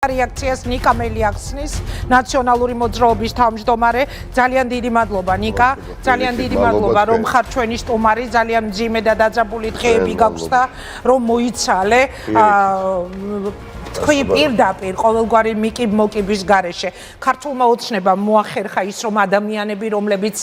რეაქციას ნიკა მელიახსნის ნაციონალური მოძრაობის თავმჯდომარე ძალიან დიდი მადლობა ნიკა ძალიან დიდი მადლობა რომ ხარ ჩვენი სტუმარი ძალიან მძიმე და დაძაბული დღეები გაქვს და რომ მოიცალე თქვი პირდაპირ ყოველგვარი მოკიბის გარეშე ქართულმა ოცნებამ მოახერხა ის რომ ადამიანები რომლებიც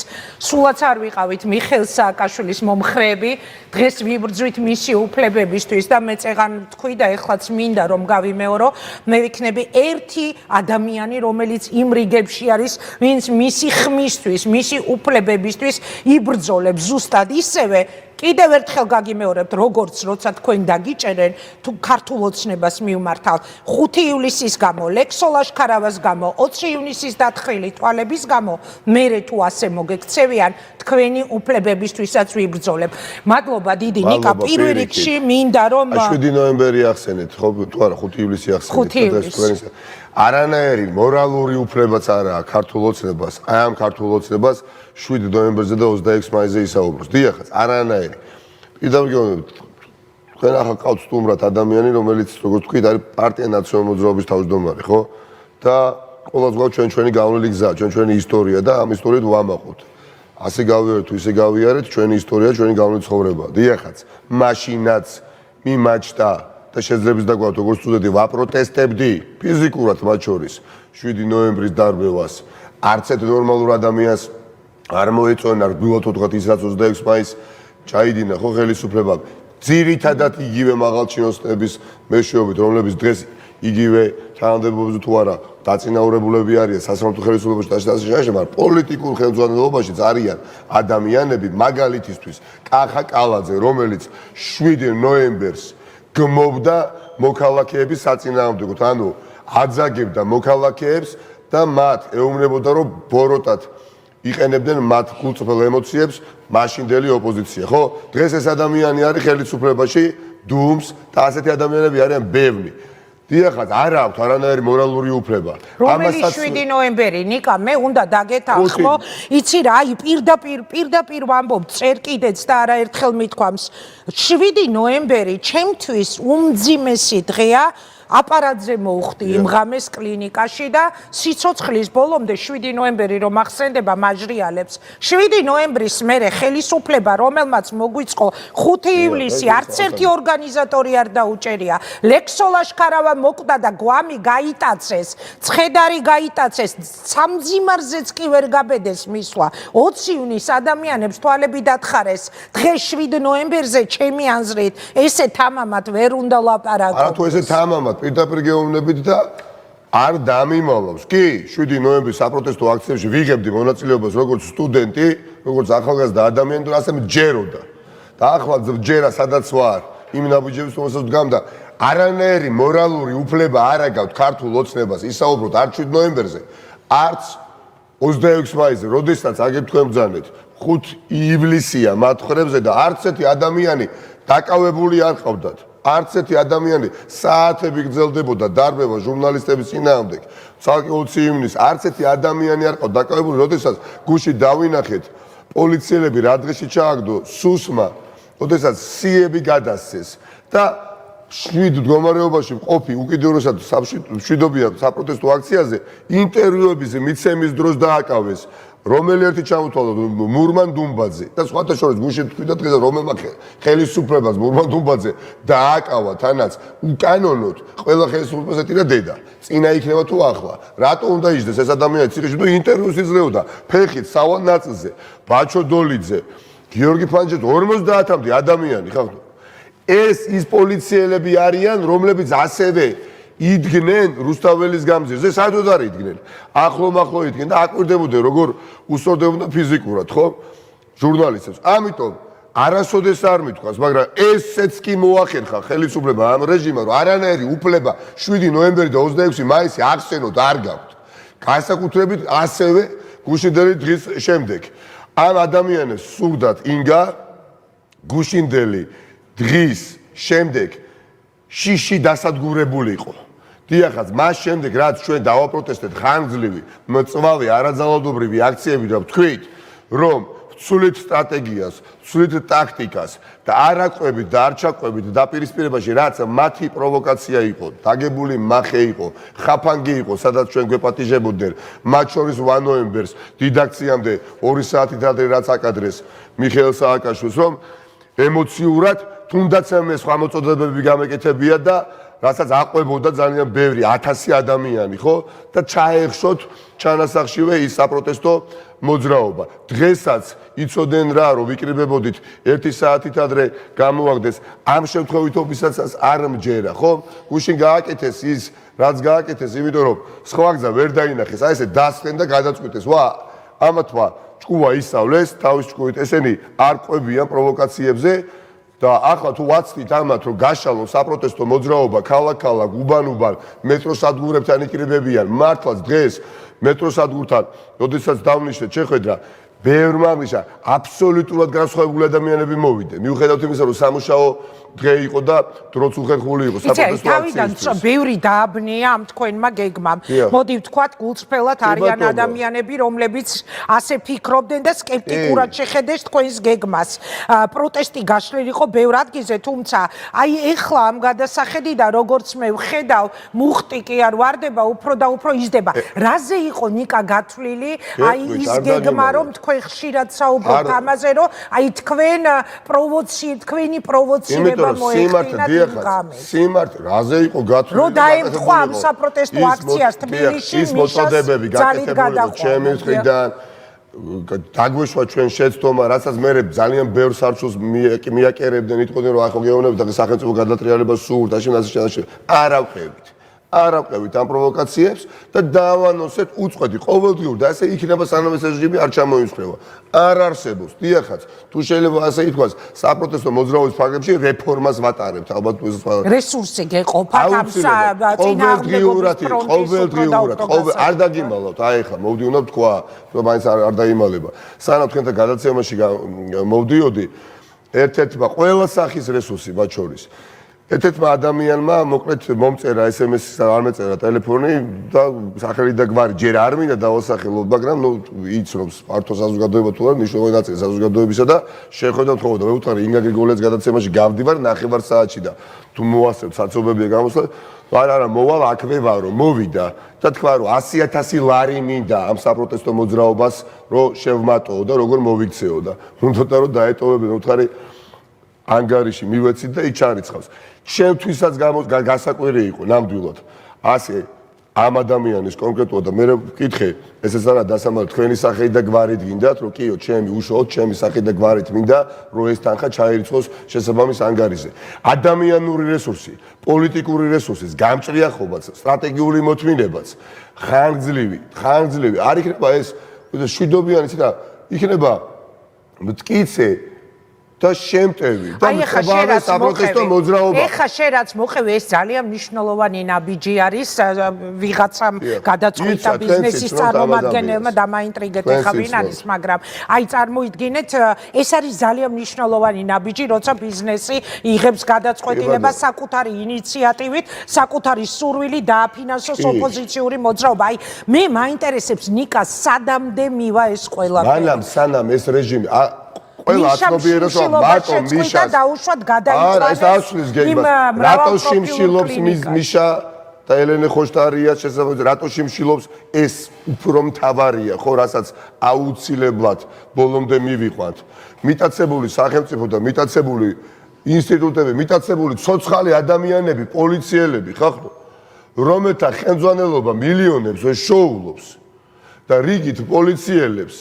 სულაც არ ვიყავით მიხეილ სააკაშვილის მომხრეები დღეს ვიბრძვით მისი უფლებებისთვის და მე წეღან თქვი და ეხლაც მინდა რომ გავიმეორო მე ვიქნები ერთი ადამიანი რომელიც იმ რიგებში არის ვინც მისი ხმისთვის მისი უფლებებისთვის იბრძოლებს ზუსტად ისევე კიდევ ერთხელ გაგიმეორებთ როგორც როცა თქვენ დაგიჭერენ თუ ქართულ ოცნებას მივმართავ 5 ივლისის გამო ლექსო ლაშქარავას გამო 20 ივნისის დათხრილი თვალების გამო მერე თუ ასე მოგექცევიან თქვენი უფლებებისთვისაც ვიბრძოლებ მადლობა დიდი ნიკა პირველ რიგში მინდა რომ 7 ნოემბერი ახსენეთ ხო თუ არა 5 ივლისი ახსენეთ არანაირი მორალური უფლებაც არა ქართულ ოცნებას აი ამ ქართულ ოცნებას 7 ნოემბერზე და 26 მაისზე ისაუბროს. დიახაც, არანაირი. პირდაპირ გეუბნებით, თქვენ ახლა ყავთ სტუმრად ადამიანი, რომელიც როგორც თქვით, არის პარტია ნაციონალური მოძრაობის თავმჯდომარე, ხო? და ყოველს გვაქვს ჩვენი გავლილი გზა, ჩვენი ისტორია და ამ ისტორიით ვამაყობთ. ასე გავიარეთ თუ ისე გავიარეთ, ჩვენი ისტორია, ჩვენი გავლილი ცხოვრება. დიახაც, მაშინაც მიმაჩნდა და შეძლებს დაგვაქვს როგორც წუთები ვაპროტესტებდი ფიზიკურად მათ შორის 7 ნოემბრის დარბევას. არც ერთ ნორმალურ ადამიანს არ მოეწონა რბილად ვთქვათ ის რაც 26 მაისს ჩაიდინა ხო ხელისუფლებამ ძირითადად იგივე მაღალჩინოსნების მეშვეობით რომლებიც დღეს იგივე თანამდებობებზე თუ არა დაწინაურებულები არიან სასამართლო ხელისუფლებაში და ასე მაგრამ პოლიტიკურ ხელმძღვანელობაშიც არიან ადამიანები მაგალითისთვის კახა კალაძე რომელიც 7 ნოემბერს გმობდა მოქალაქეების საწინააღმდეგოდ ანუ აძაგებდა მოქალაქეებს და მათ ეუბნებოდა რომ ბოროტად იყენებდნენ მათ გულწრფელ ემოციებს მაშინდელი ოპოზიცია, ხო? დღეს ეს ადამიანი არის ხელისუფლებაში, დუმს და ასეთი ადამიანები არიან ბევრი. დიახაც, არ აქვს არანაირი მორალური უფლება. რომელის 7 ნოემბერი, ნიკა, მე უნდა დაგეთანხმო, იცი რა, აი პირდაპირ ვამბობ, წერ კიდეც და არაერთხელ მithქვამს. 7 ნოემბერი ჩემთვის უმძიმესი დღეა. აპარატზე მოვხდი იმ ღამეს კლინიკაში და სიცოცხლის ბოლომდე 7 ნოემბერი რომ ახსენდება მაჟრიალებს 7 ნოემბრის მერე ხელისუფლება რომელმაც მოგვიწყო 5 ივლისი არც ერთი ორგანიზატორი არ დაუჭერია ლექსო ლაშქარავა მოკვდა და გვამი გაიტაცეს ცხედარი გაიტაცეს სამძიმარზეც კი ვერ გაბედეს მისვლა 20 ივნისს ადამიანებს თვალები დათხარეს დღეს 7 ნოემბერზე ჩემი აზრით ესე თამამად ვერ უნდა ლაპარაკო არა თუ ესე თამამად პირდაპირ გეუბნებით და არ დამიმალავს. კი, 7 ნოემბრის საპროტესტო აქციებში ვიღებდი მონაწილეობას როგორც სტუდენტი, როგორც ახალგაზრდა ადამიანი, თუ ასე მჯეროდა. და ახლა ჯერა სადაც ვარ, იმ ნაბიჯების რომელსაც ვდგამდა, არანაირი მორალური უფლება არ აქვს ქართულ ოცნებას ისაუბროთ არც 7 ნოემბერზე, არც 26 მაისზე, როდესაც აგერ თქვენ ბრძანეთ. 5 ივლისია მათ ხრებზე და არც ერთი ადამიანი დაკავებული არ ყავდათ. არც ერთი ადამიანი საათები გრძელდებოდა დარბევა ჟურნალისტების წინააღმდეგ. ცალკე 20 ივნისს არც ერთი ადამიანი არ ყავდა დაკავებული, როდესაც გუში დავინახეთ პოლიციელები რა დღეში ჩააგდო სუსმა, როდესაც სიები გადასცეს და 7 მდგომარეობაში მყოფი უკიდურესად მშვიდობიან საპროტესტო აქციაზე ინტერვიუების მიცემის დროს დააკავეს რომელი ერთი ჩამოთვალა მურმან დუმბაძე და სხვათა შორის გუშინ თქვიდა დღეს რომელმა ხელისუფლებას მურმან დუმბაძე დააკავა თანაც უკანონოდ ყველა ხელისუფლებას ეტირა დედა წინა იქნება თუ ახლა რატო უნდა იჯდეს ეს ადამიანი ციხეში და ინტერვიუს იძლეოდა ფეხით სავალ ნაწილზე ბაჩო დოლიძე გიორგი ფანჯეთ 50-მდე ადამიანი ხავთ ეს ის პოლიციელები არიან რომლებიც ასევე იდგნენ რუსთაველის გამზირზე, საერთოდ არ იდგნენ. ახლო იდგნენ და აკვირდებოდნენ როგორ უსწორდებოდნენ ფიზიკურად, ხო? ჟურნალისტებს. ამიტომ არასოდეს არ მithქვას, მაგრამ ესეც კი მოახერხა ხელისუფლება ამ რეჟიმმა, რომ არანაირი უფლება 7 ნოემბერი და 26 მაისი ახსენოთ არ გაქვთ. განსაკუთრებით ასევე გუშინდელი დღის შემდეგ. ამ ადამიანებს სურდათ ინგა გუშინდელი დღის შემდეგ შიში დასადგურებულიყო. დიახაც, მას შემდეგ რაც ჩვენ დავაპროტესტეთ ხანგრძლივი, მწვავე არაძალადობრივი აქციები და ვთქვით, რომ ცვლით სტრატეგიას, ცვლით ტაქტიკას და არ აყვებით და არ ჩაყვებით დაპირისპირებაში, რაც მათი პროვოკაცია იყო, დაგებული მახე იყო, ხაფანგი იყო, სადაც ჩვენ გვეპატიჟებოდნენ, მათ შორის 1 ნოემბერს დიდაქციამდე 2 საათით ადრე რაც აკადრეს მიხეილ სააკაშვილს, რომ ემოციურად თუნდაც მე სხვა მოწოდებები გამეკეთებია და რასაც აყვებოდა ძალიან ბევრი 1000 ადამიანი, ხო? და ჩაეხშოთ ჩანასახშივე ის საპროტესტო მოძრაობა. დღესაც იცოდნენ რა, რომ ვიკრიბებოდით 1 საათით ადრე გამოვაგდეს. ამ შემთხვევითობისაც არ მჯერა, ხო? გუშინ გააკეთეს ის, რაც გააკეთეს, იმიტომ რომ სხვა გზა ვერ დაინახეს. აი ესე დასხენ და გადაწყვიტეს. ვა, ამათმა ჭკუა ისავლეს, თავის ჭკუით ესენი არ ყვებიან პროვოკაციებზე. და ახლა თუ ვაცდით ამათ რომ გაშალონ საპროტესტო მოძრაობა ქალაქ-ქალაქ, უბან-უბან, მეტროსადგურებთან იკრიბებიან, მართლაც დღეს მეტროსადგურთან, როდესაც დავნიშნეთ, შეხედრა, ბევრმა მიშა აბსოლუტურად განსხვავებული ადამიანები მოვიდნენ. მიუხედავად იმისა, რომ სამუშაო დღე იყო და დროც უხერხული იყო საპროტესტო აქციისთვის. თავიდან ბევრი დააბნია ამ თქვენმა გეგმამ. მოდი ვთქვათ, გულწრფელად არიან ადამიანები, რომლებიც ასე ფიქრობდნენ და სკეპტიკურად შეხედეს თქვენს გეგმას. პროტესტი გაშლილი იყო ბევრ ადგილზე, თუმცა აი ეხლა ამ გადასახედიდან როგორც მე ვხედავ, მუხტი კი არ ვარდება, უფრო და უფრო იზრდება. რაზე იყო ნიკა გათვლილი? აი ის გეგმა, რომ თქვენ ხშირად საუბრობთ ამაზე, რომ აი თქვენი პროვოცირება სიმართლე რაზე იყო გათვლილი? რო დაემთხვა ამ საპროტესტო აქციას თბილისში მოწოდებები გაკეთებული იყო ჩემი მხრიდან. დაგვეშვა ჩვენ შეცდომა, რასაც მე ძალიან ბევრ სარჩოს მიაკერებდნენ, იტყოდნენ რომ ახლა გეუბნებით და სახელმწიფო გადატრიალება სურთ, ასე არა ვყევით. არ ავყევით ამ პროვოკაციებს და დავანონსეთ უწყვეტი ყოველდღიურ და ასე იქნება სანამ ეს რეჟიმი არ ჩამოიმსხვრევა. არ არსებობს დიახაც, თუ შეიძლება ასე ითქვას, საპროტესტო მოძრაობის ფარგლებში რეფორმას ვატარებთ, ალბათ რესურსი გეყოფათ ამ ყოველდღიურად, არ დაგიმალავთ, აი ხა მოვდი უნდა ვთქვა, რომ მაინც არ დაიმალება. სანამ თქვენთან გადაცემაში მოვდიოდი, ერთ-ერთმა ყველა სახის რესურსი მათ შორის ერთ-ერთმა ადამიანმა მოკლედ მომწერა SMS-ს არ მეწერა ტელეფონი და სახელი და გვარი ჯერ არ მინდა დავასახელოთ, მაგრამ ნუ იცნობს ფართო საზოგადოება თუ არა, მნიშვნელოვანი ნაწილი საზოგადოებისა და შეხედავთ ხოლმე და მე ვუთხარი ინგა გრიგოლიას გადაცემაში გავდივარ 9 საათში და თუ მოასწრებ საცობებია გამოსვლა, არა მოვალ აქვე ვარო, მოვიდა და თქვა რომ 100,000 ლარი მინდა ამ საპროტესტო მოძრაობას რომ შევმატოო და როგორ მოვიქცეო და უნდოდა რომ დაეტოვებინო ვუთხარი ანგარიში მივეცით და იქ ჩარიცხავს. ჩემთვისაც გასაკვირი იყო ნამდვილად. ასე ამ ადამიანის კონკრეტულად და მე ვკითხე, ესეც არა დასამალად თქვენი სახელი და გვარით გინდათ, რომ კიო, ჩემი უშუალოდ ჩემი სახელი და გვარით მინდა, რომ ეს თანხა ჩაირიცხოს შესაბამის ანგარიზე. ადამიანური რესურსი, პოლიტიკური რესურსის გამჭრიახობაც, სტრატეგიული მოთმინებაც, ხანგრძლივი არ იქნება ეს შვიდობიანი და იქნება მტკიცე და შემტევი და მწვავე საპროტესტო მოძრაობა. ეხა შენ რაც მოხევი, ეს ძალიან მნიშვნელოვანი ნაბიჯი არის ვიღაცამ გადაწყვიტა ბიზნესის წარმომადგენელმა დამაინტრიგეთ ეხა ვინ არის, მაგრამ აი წარმოიდგინეთ, ეს არის ძალიან მნიშვნელოვანი ნაბიჯი, როცა ბიზნესი იღებს გადაწყვეტილებას საკუთარი ინიციატივით, საკუთარი სურვილი დააფინანსოს ოპოზიციური მოძრაობა. აი მე მაინტერესებს ნიკა სადამდე მივა ეს ყველაფერი. სანამ ეს რეჟიმი ყველა აცნობიერებს რომ მარტო მიშას დაუშვათ გადაიწვანეს რატო შიმშილობს მიშა და ელენე ხოშტარია შესაძლოა რატო შიმშილობს ეს უფრო მთავარია ხო რასაც აუცილებლად ბოლომდე მივიყვანთ მიტაცებული სახელმწიფო და მიტაცებული ინსტიტუტები მიტაცებული ცოცხალი ადამიანები პოლიციელები ხახო რომელთა ხელმძღვანელობა მილიონებს შეშოულობს და რიგით პოლიციელებს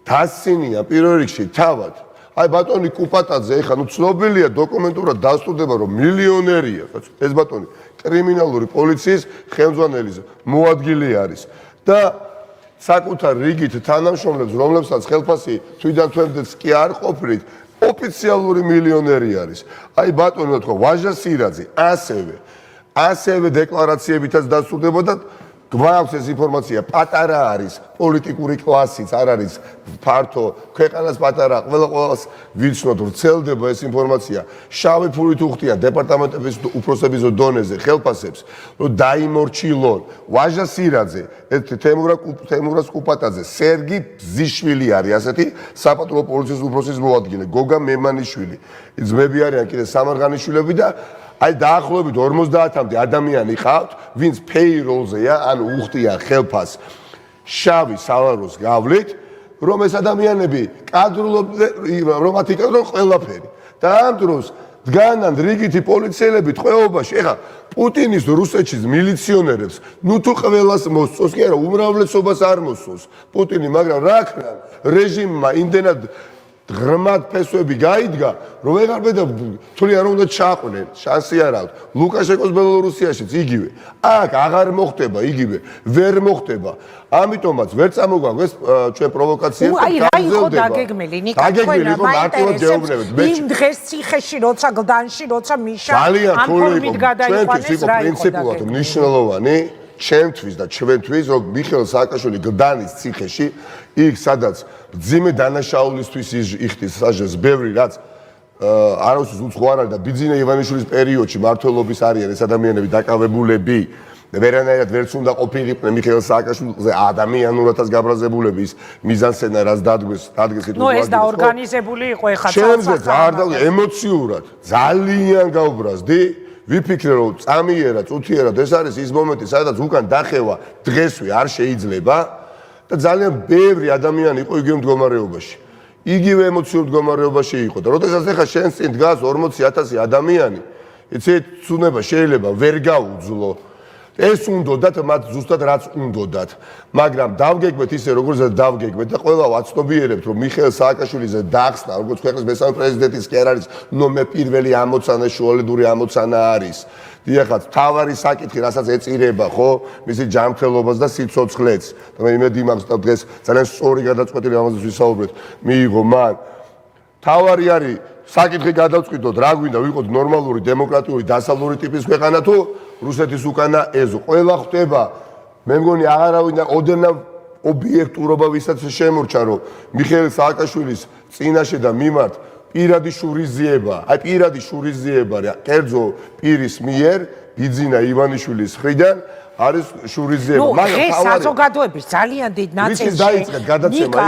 დასცინია პირველ რიგში თავად აი ბატონი კუპატაძე ეხა ნუ ცნობილია დოკუმენტურად დასტურდება რომ მილიონერია ეს ბატონი კრიმინალური პოლიციის ხელმძღვანელის მოადგილე არის და საკუთარ რიგით თანამშრომლებს რომლებსაც ხელფასი თვიდან თვემდეც კი არ ყოფრით ოფიციალური მილიონერი არის აი ბატონი თქვა ვაჟა სირაძე ასევე დეკლარაციებითაც დასტურდება და გვაქვს ეს ინფორმაცია, პატარა არის, პოლიტიკური კლასიც არ არის ფართო, ქვეყანას პატარა, ყველას ვიცნოთ, ვრცელდება ეს ინფორმაცია. შავი ფულით უხდიან დეპარტამენტების უფროსების დონეზე ხელფასებს, რომ დაიმორჩილონ ვაჟა სირაძე, თემურაზ კუპატაძე, სერგი ბზიშვილი არის ასეთი საპატრულო პოლიციის უფროსის მოადგილე, გოგა მემანიშვილი. ძმები არიან კიდე სამარღანიშვილები და აი დაახლოებით 50-მდე ადამიანი ხავთ, ვინც payroll-ზეა, ანუ უხდიან ხელფასს შავი სალაროს გავლით, რომ ეს ადამიანები კადრულობდნენ, რომ მათი კადრონ ყველაფერი. და ამ დროს დგანან რიგითი პოლიციელები ტყვეობაში, ეხლა პუტინის რუსეთის მილიციონერებს, ნუ თუ ყველას მოსწონს, კი არა, უმრავლესობას არ მოსწონს პუტინი, მაგრამ რა ქნა, რეჟიმმა იმდენად ღრმად ფესვები გაიდგა, რომ ვეღარ თვლიან რომ უნდა ჩაყვნენ, შანსი არ აქვს. ლუკაშენკოს ბელორუსიაშიც იგივე. აქ აღარ მოხდება იგივე, ვერ მოხდება. ამიტომაც ვერ წამოგვაქვს ეს ჩვენ პროვოკაციებს და აი რა იყო დაგეგმილი, ნიკა, თქვენ მაინტერესებს იმ დღეს ციხეში, როცა გლდანში, როცა მიშა ამ ფორმით გადაიყვანეს, რა იყო პრინციპულად მნიშვნელოვანი ჩემთვის და ჩვენთვის, რომ მიხეილ სააკაშვილი გლდანის ციხეში, იქ სადაც ძიმე დანაშაულისთვის იხდის საჟეს ბევრი რაც არავის უცხო არ არის და ბიძინა ივანიშვილის პერიოდში მართლობის არიან ეს ადამიანები დაკავებულები ვერანაირად ვერც უნდა ყოფილიყვნენ მიხეილ სააკაშვილზე ადამიანურადაც გაბრაზებულების მიზანსცენა რაც დადგეს ნუ ეს დაორგანიზებული იყო ეხლა ჩემზე ემოციურად ძალიან გავბრაზდი ვიფიქრე რომ წამიერად წუთიერად ეს არის ის მომენტი სადაც უკან დახევა დღესვე არ შეიძლება და ძალიან ბევრი ადამიანი იყო იგივე მდგომარეობაში. იგივე ემოციურ მდგომარეობაში იყო და როდესაც ახლა შენს წინ დგას 40,000 ადამიანი, იცით, ცუნება შეიძლება ვერ გაუძლო. ეს უნდათ მათ ზუსტად რაც უნდათ, მაგრამ დავგეგმეთ ისე როგორც დავგეგმეთ და ყველა ვაცნობიერებთ რომ მიხეილ სააკაშვილიზე დახსნა როგორც ქვეყნის მესამე პრეზიდენტის კი არ არის ნომერ პირველი ამოცანა შუალედური ამოცანა არის. დიახაც, თავარი საკითხი, რასაც ეწირება, ხო, მისი ჯანმრთელობას და სიცოცხლეც. და მე იმედი მაქვს და დღეს ძალიან სწორი გადაწყვეტილი ამაზე ვისაუბრეთ, მიიღო მან. თავარი არის საკითხი გადავწყვიტოთ, რა გვინდა ვიყოთ ნორმალური დემოკრატიული დასავლური ტიპის ქვეყანა თუ რუსეთის უკანა ეზო. ყველა ხდება, მე მგონი აღარავინ და ოდერნა ობიექტურობა ვისაც შემორჩა, რომ მიხეილ სააკაშვილის წინაშე და მიმართ პირადი შურიზიება, აი პირადი შურიზიება, კერძო პირის მიერ ბიძინა ივანიშვილის მხრიდან არის შურიზიება, მაგრამ თავარი საზოგადოების ძალიან დიდ ნაწილში ვითის დაიწყეთ გადაცემა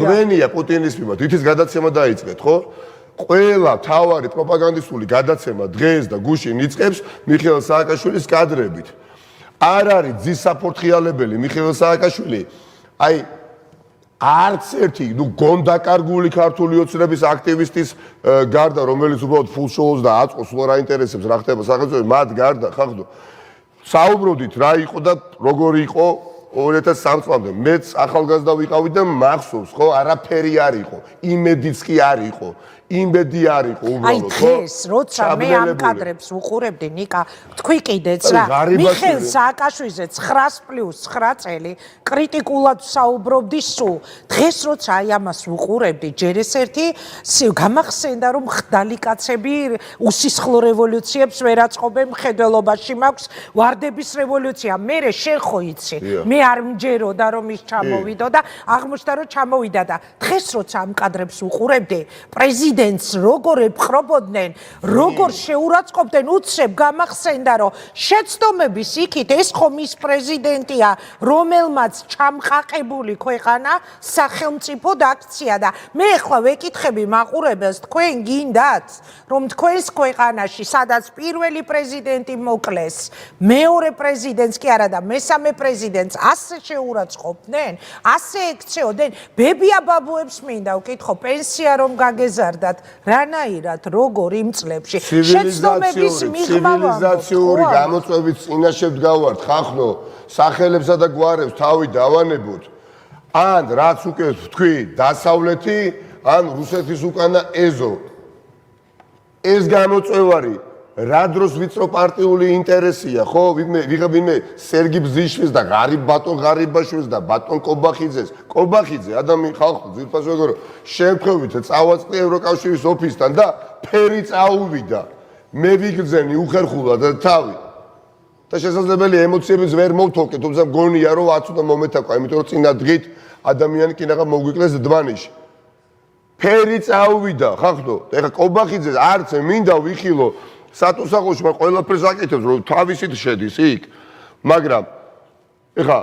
ღვენია პუტინის მიმართ, ვითის გადაცემა დაიწყეთ, ხო? ყველა თავარი პროპაგანდისტული გადაცემა დღეს და გუშინ იწყებს მიხეილ სააკაშვილის კადრებით. არ არის ძისაფორთხიალებელი მიხეილ სააკაშვილი, აი არც ერთი, ნუ გონდაკარგული ქართული ოცნების აქტივისტის გარდა, რომელიც უბრალოდ ფულშოუს და აწყოს რა ინტერესებს რა ხდება სახელმწიფოში, მათ გარდა ხახდო. საუბრობდით რა იყო და როგორი იყო 2003 წლამდე. მეც ახალგაზრდა ვიყავი და მახსოვს, ხო, არაფერი არ იყო. იმედიც კი არ იყო. იმედი არ იყო უბრალოდ, ხო? აი, ეს როცა მე ამ კადრებს ვუყურებდი, ნიკა, თქვი კიდეც რა. მიხეილ სააკაშვილიზე 9+9 წელი კრიტიკულად საუბრობდი სულ. დღეს როცა აი ამას ვუყურებდი, ჯერ ეს ერთი გამახსენდა რომ ხდალი კაცები უსისხლო რევოლუციებს ვერ აწყობენ მხედველობაში მაქვს ვარდების რევოლუცია. მე შენ ხო იცი, მე არ მჯეროდა რომ ის ჩამოვიდო და აღმოჩნდა რომ ჩამოვიდა და დღეს როცა ამ კადრებს ვუყურებდი, პრეზიდენტს როგორ ეპყრობოდნენ, როგორ შეურაცხყოფდნენ, უცებ გამახსენდა რომ შეცდომების იქით ეს ხომ ის პრეზიდენტია, რომელმაც ჩამყაყებული ქვეყანა სახელმწიფოდ აქცია და მე ახლა ვეკითხები მაყურებელს, თქვენ გინდათ რომ თქვენს ქვეყანაში სადაც პირველი პრეზიდენტი მოკლეს, მეორე პრეზიდენტს კი არა და მესამე პრეზიდენტს ასე შეურაცხყოფდნენ, ასე ექცეოდნენ, ბებია-ბაბუებს მინდა ვკითხო, პენსია რომ გაგეზარდათ, რანაირად, როგორ იმ წლებში შეცდომების მიღმა ცივილიზაციური გამოწვევის წინაშე ვდგავართ, ხახნო, სახელებსა და გვარებს თავი დავანებოთ. ან რაც უკვე თქვი, დასავლეთი, ან რუსეთის უკანა ეზო. ეს გამოწვევარი რა დროს ვიწრო პარტიული ინტერესია, ხო? ვიღებინე სერგი ბზიშვილს და ბატონ ღარიბაშვილს და ბატონ კობახიძეს. კობახიძე ადამიანი ხალხო ძირფასო ეგორო შემთხვევით წავაწყდი ევროკავშირის ოფისთან და ფერი წაუვიდა. მე ვიგრძენი უხერხულად თავი. და შესაძლებელი ემოციებიც ვერ მოვთოლკეთ, თუმცა მგონია რომ არც უნდა მომეთაკვა, იმიტომ რომ წინა დღით ადამიანი კინაღა მოგვიკლეს დმანიში. ფერი წაუვიდა, ხახტო. ეხლა კობახიძეს არც მინდა ვიხილო სატუსაღოში, მაგრამ ყველაფერს აკეთებს, რომ თავისით შედის იქ. მაგრამ ეხლა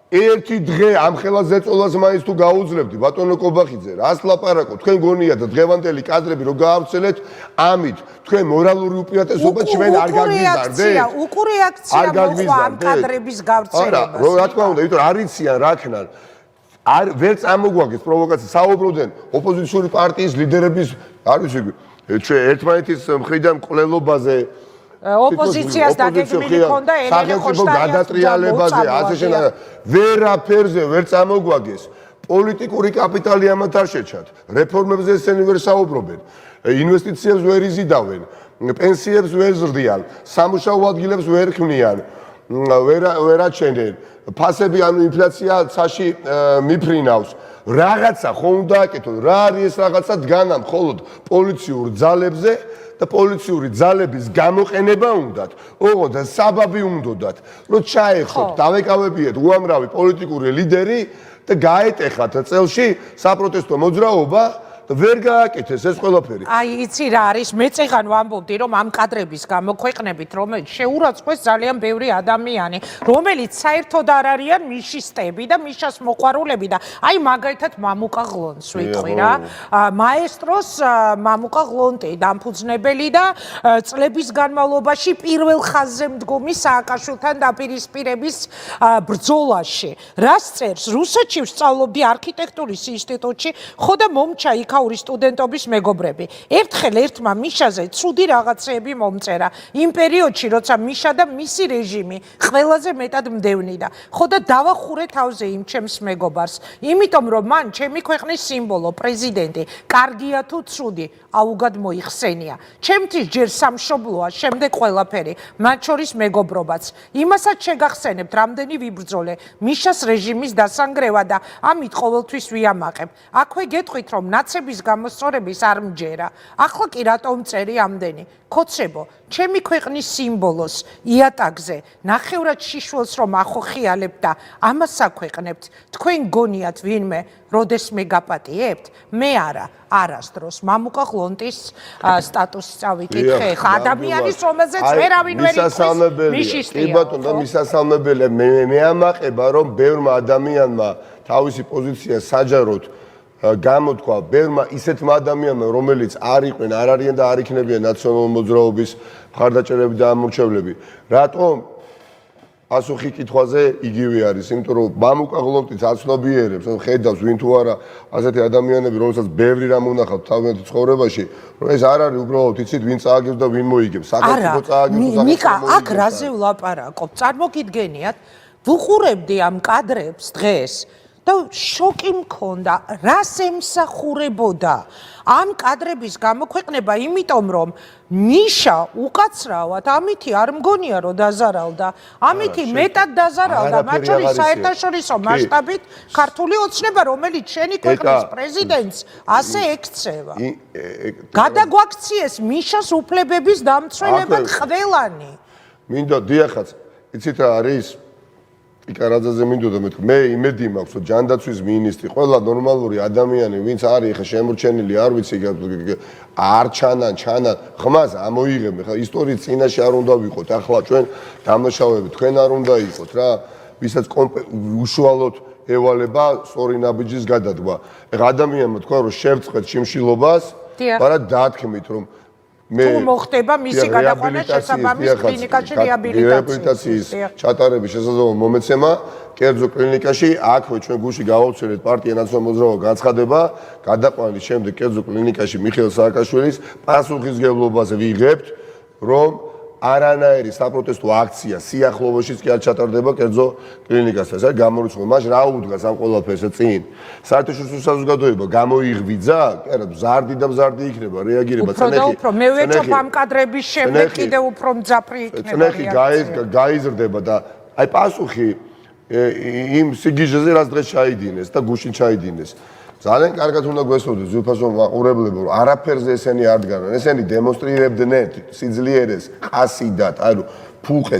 ერთი დღე ამ ხელას ზეწოლას მაინც თუ გაუძლებდი ბატონო კობახიძე, რას ლაპარაკო? თქვენ გონია და დღევანდელი კადრები რო გაავრცელეთ, ამით თქვენ მორალური უპირატესობა ჩვენ არ გაგვიზარდეთ? უკურეაქცია მოხდა ამ კადრების გავრცელებას. არა, რა თქმა უნდა, იმიტომ არ იციან რა ქნან. არ ვერ წამოგვაგეს პროვოკაცია, საუბრობდნენ ოპოზიციური პარტიის ლიდერების, არ ვიცი, ჩვენ ერთმანეთის მხრიდან მკვლელობაზე, ოპოზიციას დაგეგმილი ქონდა ელენე ხოშტარიანის გადატრიალებაზე, ასე შენა ვერაფერზე ვერ წამოგვაგეს. პოლიტიკური კაპიტალი ამათ არ შეჩათ. რეფორმებზე ესენი ვერ საუბრობენ. ინვესტიციებს ვერ იზიდავენ, პენსიებს ვერ ზრდიან, სამუშაო ადგილებს ვერ ქმნიან, ვერ აჩენენ. ფასები ანუ ინფლაცია ცაში მიფრინავს. რაღაცა ხო უნდა აკეთონ, რა არის ეს რაღაცა დგანა მხოლოდ პოლიციურ ძალებზე და პოლიციური ძალების გამოყენება უნდათ, ოღონდ საბაბი უნდათ, რომ ჩაეხოთ, დავეკავებიეთ უამრავი პოლიტიკური ლიდერი და გაეტეხათ წელში საპროტესტო მოძრაობა და ვერ გააკეთეს ეს ყველაფერი. აი, იცი რა არის, მე წეღან ვამბობდი, რომ ამ კადრების გამოქვეყნებით, რომელიც შეურაცხყვეს ძალიან ბევრი ადამიანი, რომელიც საერთოდ არ არიან მიშისტები და მიშას მოყვარულები და აი მაგალითად მამუკა ღლონს ვიტყვი რა. მაესტროს მამუკა ღლონტი დამფუძნებელი და წლების განმავლობაში პირველ ხაზზე მდგომი სააკაშვილთან დაპირისპირების ბრძოლაში. რას წერს? რუსეთში ვსწავლობდი არქიტექტურის ინსტიტუტში, ხო და მომჩა იქ სტუდენტობის მეგობრები. ერთხელ ერთმა მიშაზე ცუდი რაღაცეები მომწერა. იმ პერიოდში, როცა მიშა და მისი რეჟიმი ყველაზე მეტად მდევნიდა. ხო და დავახურე თავზე იმ ჩემს მეგობარს. იმიტომ რომ მან ჩემი ქვეყნის სიმბოლო, პრეზიდენტი, კარგია თუ ცუდი, აუგად მოიხსენია. ჩემთვის ჯერ სამშობლოა, შემდეგ ყველაფერი, მათ შორის მეგობრობაც. იმასაც შეგახსენებთ, რამდენი ვიბრძოლე მიშას რეჟიმის დასანგრევა და ამით ყოველთვის ვიამაყებ. აქვე გეტყვით, რომ ნაცები გამოსწორების არ მჯერა. ახლა კი რატომ წერი ამდენი? ქოცებო, ჩემი ქვეყნის სიმბოლოს იატაკზე ნახევრად შიშველს რომ ახოხიალებთ და ამას აქვეყნებთ, თქვენ გონიათ ვინმე როდესმე გაპატიებთ? მე არა, არასდროს. მამუკა ღლონტის სტატუსს წავიკითხე. ადამიანის რომელზეც ვერავინ ვერ იხვის მიშისტია. კი ბატონო, და მისასალმებელია. მე ამაყება რომ ბევრმა ადამიანმა თავისი პოზიცია საჯაროდ გამოთქვა ბევრმა ისეთმა ადამიანმა, რომელიც არ იყვნენ, არ არიან და არ იქნებიან ნაციონალური მოძრაობის მხარდაჭერები და ამორჩევლები. რატომ? პასუხი კითხვაზე იგივე არის, იმიტომ რომ მამუკა ღლონტიც აცნობიერებს, ხედავს ვინ თუ არა ასეთი ადამიანები, რომელსაც ბევრი რამ უნახავთ თავიანთ ცხოვრებაში, რომ ეს არ არის უბრალოდ იცით ვინ წააგებს და ვინ მოიგებს. სახელმწიფო წააგებს და მიკა, აქ რაზე ვლაპარაკობ? წარმოგიდგენიათ, ვუყურებდი ამ კადრებს დღეს და შოკი მქონდა, რას ემსახურებოდა ამ კადრების გამოქვეყნება, იმიტომ რომ მიშა უკაცრავად ამითი არ მგონია რომ დაზარალდა, ამითი მეტად დაზარალდა, მათ შორის საერთაშორისო მასშტაბით ქართული ოცნება, რომელიც შენი ქვეყნის პრეზიდენტს ასე ექცევა. გადაგვაქციეს მიშას უფლებების დამცველებად ყველანი. მინდა დიახაც, იცით რა არის? იკარაძეზე მინდოდა მეთქვა, მე იმედი მაქვს, რომ ჯანდაცვის მინისტრი, ყველა ნორმალური ადამიანი, ვინც არის ხა შემორჩენილი, არ ვიცი, არ ჩანან, ხმას ამოიღებენ, ხა ისტორიის წინაშე არ უნდა ვიყოთ, ახლა ჩვენ დამნაშავეები, თქვენ არ უნდა იყოთ რა, ვისაც უშუალოდ ევალება სწორი ნაბიჯის გადადგმა. ეხა ადამიანმა თქვა, რომ შევწყვეთ შიმშილობას, მაგრამ დაათქმით, რომ თუ მოხდება მისი გადაყვანა შესაბამის კლინიკაში რეაბილიტაციის ჩატარების შესაძლებლობა მომეცემა, კერძო კლინიკაში, აქვე ჩვენ გუში გავაუცელეთ პარტია ნაციონალური მოძრაობა განცხადება, გადაყვანის შემდეგ კერძო კლინიკაში მიხეილ სააკაშვილის პასუხისმგებლობაზე ვიღებთ, რომ არანაირი საპროტესტო აქცია სიახლოვეშიც კი არ ჩატარდება კერძო კლინიკასთან. ეს არის გამორიცხული. მაშინ რა უდგას ამ ყველაფერს წინ? საერთაშორისო საზოგადოება გამოიღვიძა, კი არა, მზარდი და მზარდი იქნება რეაგირება წნეხი. უფრო მე ვეჭობ ამ კადრების შემდეგ კიდევ უფრო მძაფრი იქნება. წნეხი გაიზრდება და აი პასუხი იმ სიგიჟეზე რაც დღეს ჩაიდინეს და გუშინ ჩაიდინეს. ძალიან კარგად უნდა გვესწოდეთ ზუსტად მაყურებლებო, არაფერზე ესენი არ დგანან. ესენი დემონსტრირებდნენ სიძლიერეს, ყასიდად, ანუ ფუყე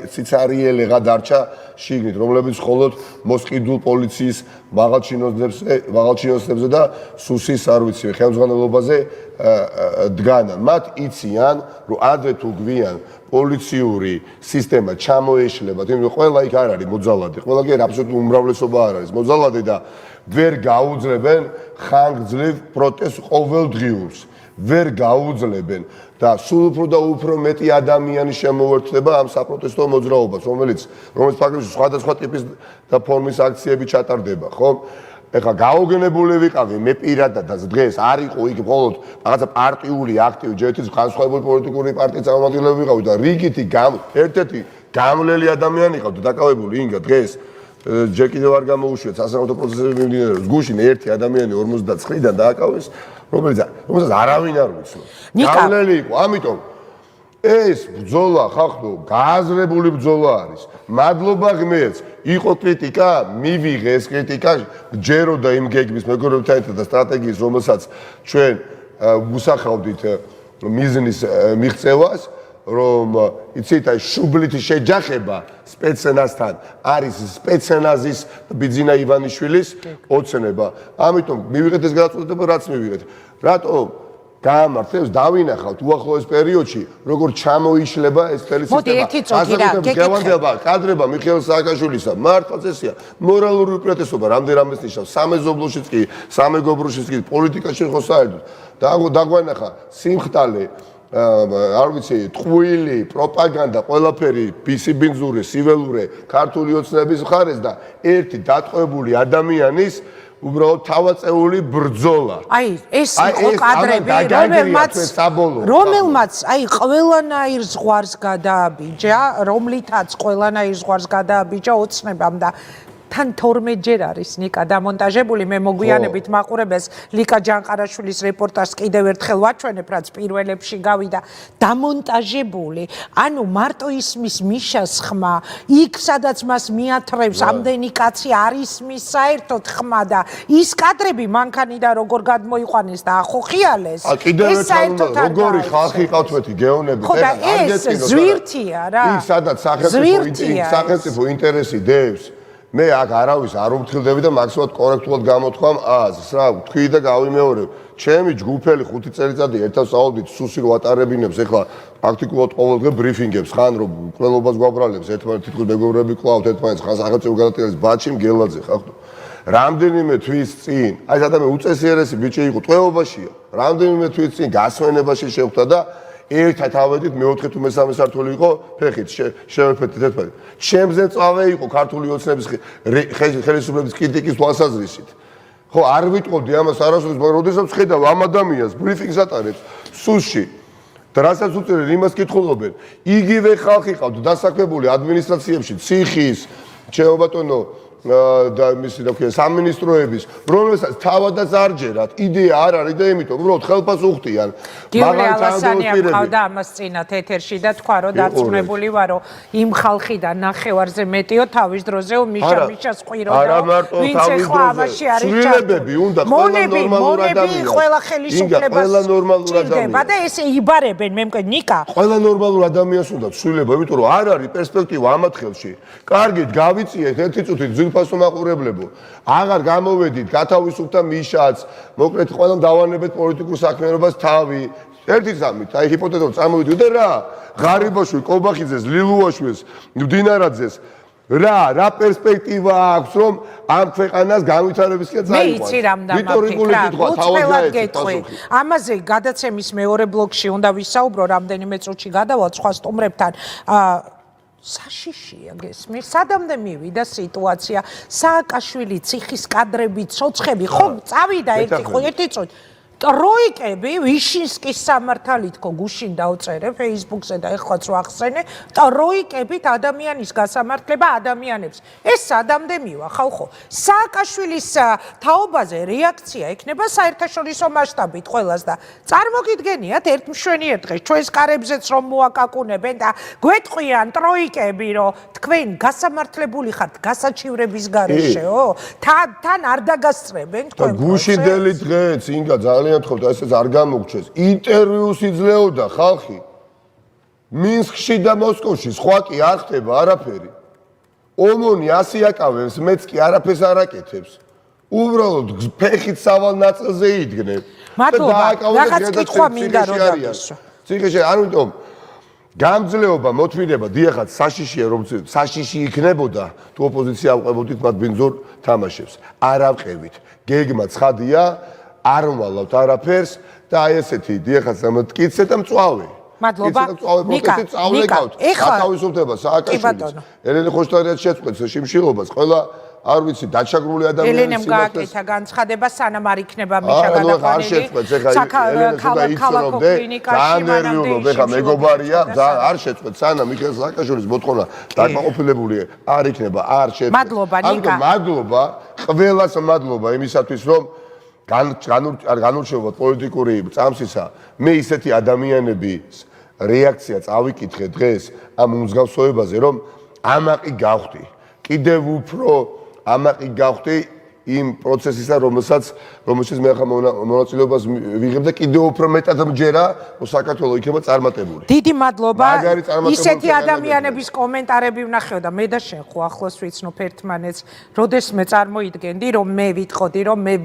სიცარიელეღა დარჩა შიგნით, რომლებიც მხოლოდ მოსყიდულ პოლიციის მაღალჩინოსნებზე და სუსის არ ვიცი ხელმძღვანელობაზე დგანან. მათ იციან, რომ ადრე თუ გვიან პოლიციური სისტემა ჩამოეშლება, იმიტომ ყველა იქ არ არის მოძალადე, ყველა კი აბსოლუტური უმრავლესობა არ არის მოძალადე და ვერ გაუძლებენ ხანგრძლივ პროტესტს ყოველდღიურს. ვერ გაუძლებენ და სულ უფრო და უფრო მეტი ადამიანი შემოერთდება ამ საპროტესტო მოძრაობას, რომელიც ფაქტობრივად სხვადასხვა ტიპის და ფორმის აქციები ჩატარდება, ხო? ეხლა გაოგნებული ვიყავი მე პირადად და დღეს არ იყო იქ მხოლოდ რაღაცა პარტიული აქტივი, ჯერთის განსხვავებული პოლიტიკური პარტიის წარმომადგენლები ვიყავი და რიგითი ერთ-ერთი გამლელი ადამიანი ყავდა დაკავებული ინგა დღეს ჯერ კიდევ არ გამოუშვიეთ სასამართლო პროცესები მიმდინარეობს. გუშინ ერთი ადამიანი 59-დან დააკავეს, რომელიც არავინ არ უცნობს. გამლელი იყო, ამიტომ ეს ბრძოლა ხალხო გააზრებული ბრძოლა არის. მადლობა ღმერთს, იყო კრიტიკა, მივიღე ეს კრიტიკა, ჯეროდა იმ გეგმის მეგობრებთან ერთად და სტრატეგიის, რომელსაც ჩვენ ვუსახავდით მიზნის მიღწევას, რომ იცით აი შუბლით შეჯახება სპეცნაზთან არის სპეცნაზის ბიძინა ივანიშვილის ოცნება. ამიტომ მივიღეთ ეს გადაწყვეტილება, რაც მივიღეთ. რატო გაამართლებს დავინახავთ უახლოეს პერიოდში როგორ ჩამოიშლება ეს მთელი სისტემა. კადრება მიხეილ სააკაშვილისა მართლაც ესია მორალური უპირატესობა რამდენადაც ნიშნავს სამეზობლოშიც კი სამეგობროშიც კი პოლიტიკაში ხო საერთოდ დაგვანახა სიმხტალე არ ვიცი ტყუილი პროპაგანდა ყველაფერი ბისიბინძური სიველურე ქართული ოცნების მხარეს და ერთი დატყვევებული ადამიანის უბრალოდ თავაწეული ბრძოლა. აი ეს იყო კადრები, რომელმაც აი ყველანაირ ზღვარს გადააბიჯა, რომლითაც ყველანაირ ზღვარს გადააბიჯა ოცნებამ და თან 12 ჯერ არის ნიკა დამონტაჟებული. მე მოგვიანებით მაყურებელს ლიკა ჯანყარაშვილის რეპორტაჟს კიდევ ერთხელ ვაჩვენებ, რაც პირველებში გავიდა დამონტაჟებული. ანუ მარტო ისმის მიშას ხმა, იქ სადაც მას მიათრევს ამდენი კაცი არ ისმის საერთოდ ხმა და ის კადრები მანქანიდან როგორ გადმოიყვანეს და ახოხიალეს. ეს საერთოდ როგორი ხალხი ყავთვეთი გეონები ხოდა ეს ზვირთია რა. იქ სადაც სახელმწიფო ინტერესი დევს მე აქ არავის არ უმთხილდები და მაქსიმალურად კორექტულად გამოთქვამ აზრს რა ვთქვი და გავიმეორებ. ჩემი ჯგუფელი 5 წელიწადი ერთად საუბრით სუსი რო ატარებინებს ეხლა პრაქტიკულად ყოველდღე ბრიფინგებს ხან რომ ყველობას გვაბრალებს ერთმანეთს თითქოს მეგობრები კლავთ ერთმანეთს ხან სახელმწიფო გადაწყვეტილების ბაჩი მგელაძე ხახტო რამდენიმე თვის წინ აი ადამიანი უწესიერესი ბიჭი იყო ტყვეობაშია რამდენიმე თვის წინ გასვენებაში შეხვდა და ერთად ავედით მეოთხე თუ მესამე სართული იყო ფეხით შევერფეთით ერთმანეთს ჩემზე წავე იყო ქართული ოცნების ხელისუფლების კრიტიკის თვალსაზრისით ხო არ ვიტყოდი ამას არასოდეს მაგრამ როდესაც ხედავ ამ ადამიანს ბრიფინგს ატარებს სუსში და რასაც უწერენ იმას კითხულობენ იგივე ხალხი ყავდა დასაქმებული ადმინისტრაციებში ციხის ჩემო და მისი რა ქვია სამინისტროების რომელსაც თავადაც არ ჯერათ იდეა არ არის და იმიტომ უბრალოდ ხელფას უხდიან გიორგი ალასანია ყავდა ამას წინათ ეთერში და თქვა რომ დარწმუნებული ვარო იმ ხალხიდან ნახევარზე მეტიო თავის დროზეო მიშას ყვირო არა მარტო თავის დროზე სრულებები უნდა ყველა ნორმალურ ადამიანს ყველა ხელისუფლებას ჭირდება და ესე იბარებენ მე მგონი ნიკა ყველა ნორმალურ ადამიანს უნდა სრულება იმიტომ რომ არ არის პერსპექტივა ამათ ხელში კარგით გავიწიეთ ერთი წუთით ფასო მაყურებლებო აღარ გამოვედით გათავისუფლდა მიშაც მოკლედ ყველამ დავანებეთ პოლიტიკურ საქმიანობას თავი ერთი ზამით აი ჰიპოთეტურად წამოვიდეთ და რა ღარიბაშვილი კობახიძეს ლილუაშვილს მდინარაძეს რა პერსპექტივა აქვს რომ ამ ქვეყანას განვითარებისკენ წაიყვანს მე იცი რამდამაფიქრა თავად ამაზე გადაცემის მეორე ბლოკში უნდა ვისაუბრო რამდენიმე წუთში გადავალ სხვა სტუმრებთან საშიშია გესმის სადამდე მივიდა სიტუაცია სააკაშვილი ციხის კადრები ცოცხები ხო წავიდა ერთი წუთი ტროიკები ვიშინსკის სამართალით ხო გუშინ დავწერე Facebook-ზე და ეხლაც ვახსენე ტროიკებით ადამიანის გასამართლება ადამიანებს ეს სადამდე მივა ხალხო სააკაშვილის თაობაზე რეაქცია ექნება საერთაშორისო მასშტაბით ყველას და წარმოგიდგენიათ ერთ მშვენიერ დღეს ჩვენს კარებზეც რომ მოაკაკუნებენ და გვეტყვიან ტროიკები რომ თქვენ გასამართლებული ხართ გასაჩივრების გარეშეო თან არ დაგასწრებენ თქვენ გუშინდელი დღეც ინგა ძალიან თხოვდა ესეც არ გამოგჩეს ინტერვიუს იძლეოდა ხალხი მინსკში და მოსკოვში სხვა კი არ ხდება არაფერი. ომონი ასე აკავებს, მეც კი არაფერს არ აკეთებს. უბრალოდ ფეხით სავალ ნაწილზე იდგნენ. მადლობა, რაღაც კითხვა მინდა რომ დავისვა. ციხეში არ იმიტომ გამძლეობა მოთმინება დიახაც საშიშია რომ საშიში იქნებოდა თუ ოპოზიცია ავყვებოდით მათ ბინძურ თამაშებს. არ ავყევით. გეგმა ცხადია, არ ვალავთ არაფერს და აი ესეთი დიახაც მტკიცე და მწვავე. მადლობა. ნიკა, გათავისუფლდება სააკაშვილის. ელენე ხოშტარიას შეწყვეტს შიმშილობას, ყველა არ ვიცი, დაჩაგრული ადამიანის ელენემ გააკეთა განცხადება, სანამ არ იქნება მიშა გადაყვანილი. ქალაქო კლინიკაში მანამდე ეხა მეგობარია, არ შეწყვეტ, სანამ მიხეილ სააკაშვილის მოთხოვნა დაკმაყოფილებული არ იქნება, არ შეწყვეტ. მადლობა, ნიკა. მადლობა, ყველას მადლობა იმისათვის, რომ განურჩევა პოლიტიკური წამსისა, მე ისეთი ადამიანების რეაქცია წავიკითხე დღეს ამ მსგავსობაზე, რომ ამაყი გავხდი. კიდევ უფრო ამაყი გავხდი იმ პროცესისა, რომელშიც მე ახლა მონაწილეობას ვიღებ და კიდევ უფრო მეტად მჯერა, რომ საქართველო იქნება წარმატებული. დიდი მადლობა. ისეთი ადამიანების კომენტარები ვნახეო და მე და შენ ხო ახლოს ვიცნობ ერთმანეთს, როდესმე წარმოიდგენდი, რომ მე ვიტყოდი, რომ მე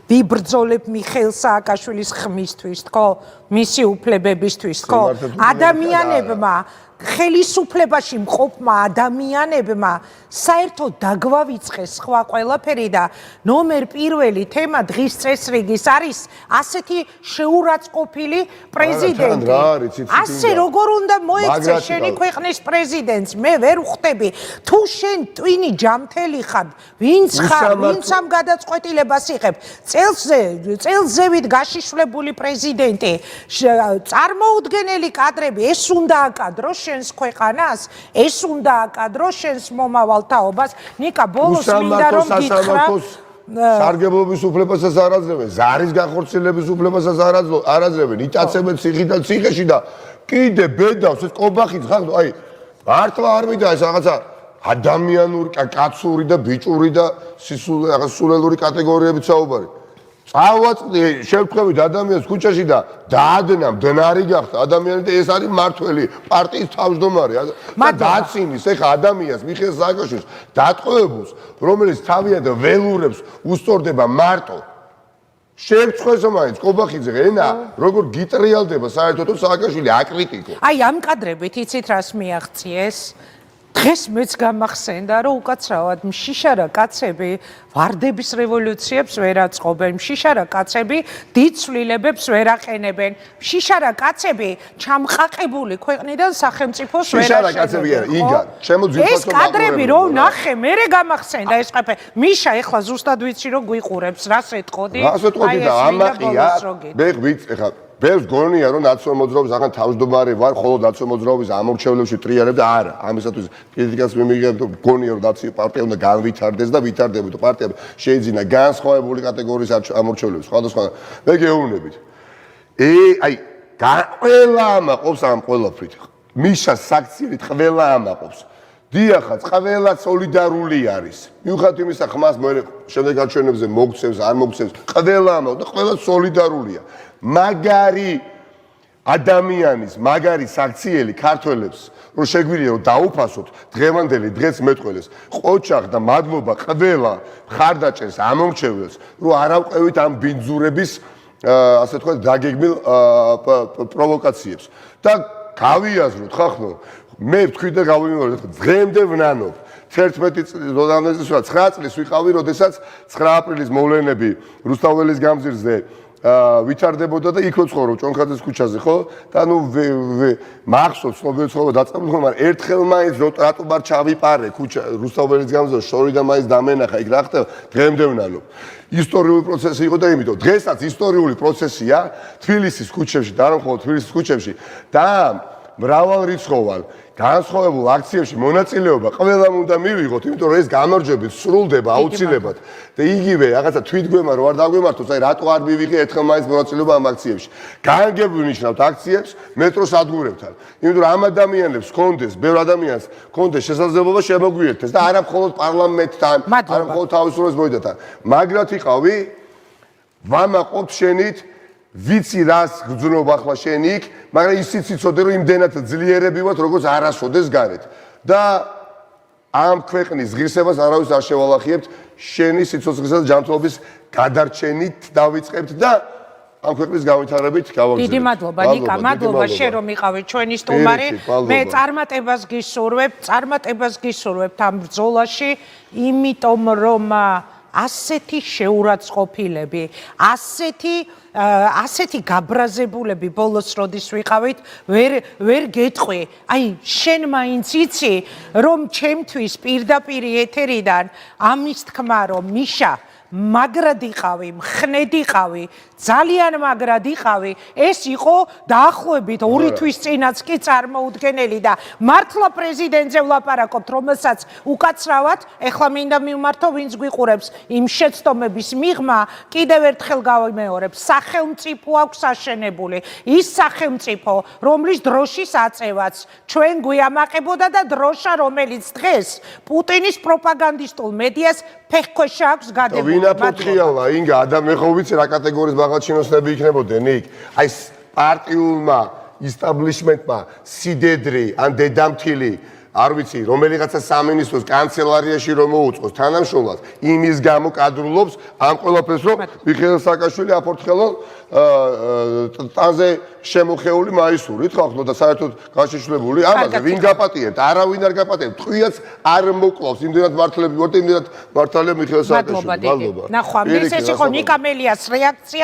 ვიბრძოლებ მიხეილ სააკაშვილის ხმისთვის, თქო, მისი უფლებებისთვის, თქო, ადამიანებმა ხელისუფლებაში მყოფმა ადამიანებმა საერთოდ დაგვავიწყეს სხვა ყველაფერი და ნომერ პირველი თემა დღის წესრიგის არის ასეთი შეურაცხყოფილი პრეზიდენტი. ასე როგორ უნდა მოექცე შენი ქვეყნის პრეზიდენტს? მე ვერ ვხვდები. თუ შენ ტვინი ჯამთელი ხარ, ვინც ხარ, ვინც ამ გადაწყვეტილებას იღებ? წელზევით გაშიშვლებული პრეზიდენტი, წარმოუდგენელი კადრები, ეს უნდა აკადროს შენს ქვეყანას, ეს უნდა აკადროს შენს მომავალ თაობას. ნიკა, ბოლოს მინდა რომ გითხრა სარგებლობის უფლებასაც არ აძლევენ, ზარის განხორციელების უფლებასაც არ აძლევენ, იტაცებენ ციხიდან ციხეში და კიდე ბედავს ეს კობახიც ხარ, აი მართლა არ მინდა ეს რაღაცა ადამიანური, კაცური და ბიჭური და სულელური კატეგორიებით საუბარი. წავაწყდი, შევთხოვით ადამიანს ქუჩაში და დაადნამ, დნარი გახდა ადამიანი და ეს არის მართველი პარტიის თავმჯდომარე. და დაცინის ეხა ადამიანს მიხეილ სააკაშვილს დატყვევებულს, რომელიც თავიანთ ველურებს უსწორდება მარტო. შევწხვეს მაინც კობახიძე ენა, როგორ გიტრიალდება საერთოდ სააკაშვილი აკრიტიკო. აი ამ კადრებით იცით რას მიაღწიეს? დღეს მეც გამახსენდა, რომ უკაცრავად მშიშარა კაცები ვარდების რევოლუციებს ვერ აწყობენ, მშიშარა კაცები დიდ ცვლილებებს ვერ აყენებენ, მშიშარა კაცები ჩამყაყებული ქვეყნიდან სახელმწიფოს ვერ მშიშარა კაცები არა, იგარ, ჩემო ძვირფასო ეს კადრები რო ვნახე, მერე გამახსენდა ეს ყველაფერი. მიშა ეხლა ზუსტად ვიცი რომ გვიყურებს, რას ეტყოდი? რას ეტყოდი და ამაყია, მე ვიც ეხლა ბევრს გონია რომ ნაციონალ მოძრაობის ახან თავმჯდომარე ვარ, ხოლო ნაციონალ მოძრაობის ამორჩევლებში ტრიალებ და არა, ამისათვის კრიტიკას მიმიღებ და გონია რომ ნაციონალ პარტია უნდა განვითარდეს და ვითარდება და პარტია შეიძინა განსხვავებული კატეგორიის ამორჩევლებს, სხვადასხვა. მე გეუბნებით. აი, ყველა ამაყობს ამ ყველაფრით. მიშას საქციელით ყველა ამაყობს. დიახაც, ყველა სოლიდარული არის. მიუხედავად იმისა, ხმას მე შემდეგ გაჩვენებზე მოგცევს, არ მოგცევს, ყველა ამაყობს და ყველა სოლიდარულია. მაგარი ადამიანის, მაგარი საქციელი ქართველებს, რომ შეგვიძლია რომ დაუფასოთ დღევანდელი დღეს მეტყველეს. ყოჩაღ და მადლობა ყველა მხარდაჭერს ამომრჩეველს, რომ არ ავყევით ამ ბინძურების ასე თქვა დაგეგმილ პროვოკაციებს. და გავიაზროთ ხახნო, მე ვთქვი და გავიმეორებ, დღემდე ვნანობ 11 წლის 9 წლის ვიყავი, როდესაც 9 აპრილის მოვლენები რუსთაველის გამზირზე ვითარდებოდა და იქ ვცხოვრობ ჭონქაძის ქუჩაზე, ხო? და ნუ მახსოვს ცნობილი ცხოვრება დაწყებული, მაგრამ ერთხელ მაინც რატომ არ ჩავიპარე ქუჩა რუსთაველის გამზირზე, შორიდან მაინც დამენახა იქ რა ხდება, დღემდე ვნანობ. ისტორიული პროცესი იყო და იმიტომ დღესაც ისტორიული პროცესია თბილისის ქუჩებში და არა მხოლოდ თბილისის ქუჩებში და მრავალრიცხოვან განსხვავებულ აქციებში მონაწილეობა ყველამ უნდა მივიღოთ, იმიტომ რომ ეს გამარჯვებით სრულდება აუცილებლად და იგივე რაღაცა თვითგვემა რო არ დაგვემართოს, აი რატო არ მივიღე ერთხელ მაინც მონაწილეობა ამ აქციებში. გაანგებულნიშნავთ აქციებს მეტროს ადგურებთან, იმიტომ რომ ამ ადამიანებს ჰქონდეს, ბევრ ადამიანს ჰქონდეს შესაძლებლობა შემოგვიერთდეს და არა მხოლოდ პარლამენტთან, არა მხოლოდ თავისუფლების მოედანთან. მაგრად იყავი, ვამაყობ შენით ვიცი რას გძნობ ახლა შენ იქ, მაგრამ ისიც იცოდე რომ იმდენად ძლიერები ვართ, როგორც არასოდეს გარეთ. და ამ ქვეყნის ღირსებას არავის არ შევალახიებთ, შენი სიცოცხლისა და ჯანმრთელობის გადარჩენით დავიწყებთ და ამ ქვეყნის განვითარებით გავაგზავნებთ. დიდი მადლობა ნიკა, მადლობა შენ რომ იყავი ჩვენი სტუმარი. მე წარმატებას გისურვებთ ამ ბრძოლაში, იმიტომ რომ ასეთი შეურაცხყოფილები, ასეთი გაბრაზებულები ბოლოს როდის ვიყავით, ვერ გეტყვი. აი, შენ მაინც იცი, რომ ჩემთვის პირდაპირ ეთერიდან ამის თქმა, რომ მიშა მაგრად იყავი, მხნედ იყავი, ძალიან მაგრად იყავი, ეს იყო დაახლოებით 2 თვის წინაც კი წარმოუდგენელი და მართლა პრეზიდენტზე ვლაპარაკობთ, რომელსაც უკაცრავად, ეხლა მინდა მივმართო, ვინც გვიყურებს, იმ შეცდომების მიღმა, კიდევ ერთხელ გავიმეორებ, სახელმწიფო აქვს აშენებული, ის სახელმწიფო, რომლის დროშის აწევაც ჩვენ გვიამაყებოდა და დროშა, რომელიც დღეს პუტინის პროპაგანდისტულ მედიას ფეხქვეშა აქვს გადებული. ვინა ფოთხიალა, ინგა, მე ხო ვიცი რა კატეგორიის მაღალჩინოსნები იქნებოდნენ იქ. აი პარტიულმა ისტაბლიშმენტმა სიდედრი ან დედამთილი არ ვიცი, რომელიღაცა სამინისტროს კანცელარიაში რომ მოუწყოს თანამშრომლად, იმის გამო კადრულობს ამ ყველაფერს, რომ მიხეილ სააკაშვილი აფორთხელონ ტანზე შემოხეული მაისურით ხალხო და საერთოდ გაშიშვლებული ამაზე ვინ გაპატიებთ? არავინ არ გაპატიებთ. ტყვიაც არ მოკლავს, იმდენად მართლები ვართ, იმდენად მართალია მიხეილ სააკაშვილი. მადლობა. ნახვა, ეს იყო ნიკა მელიას რეაქცია.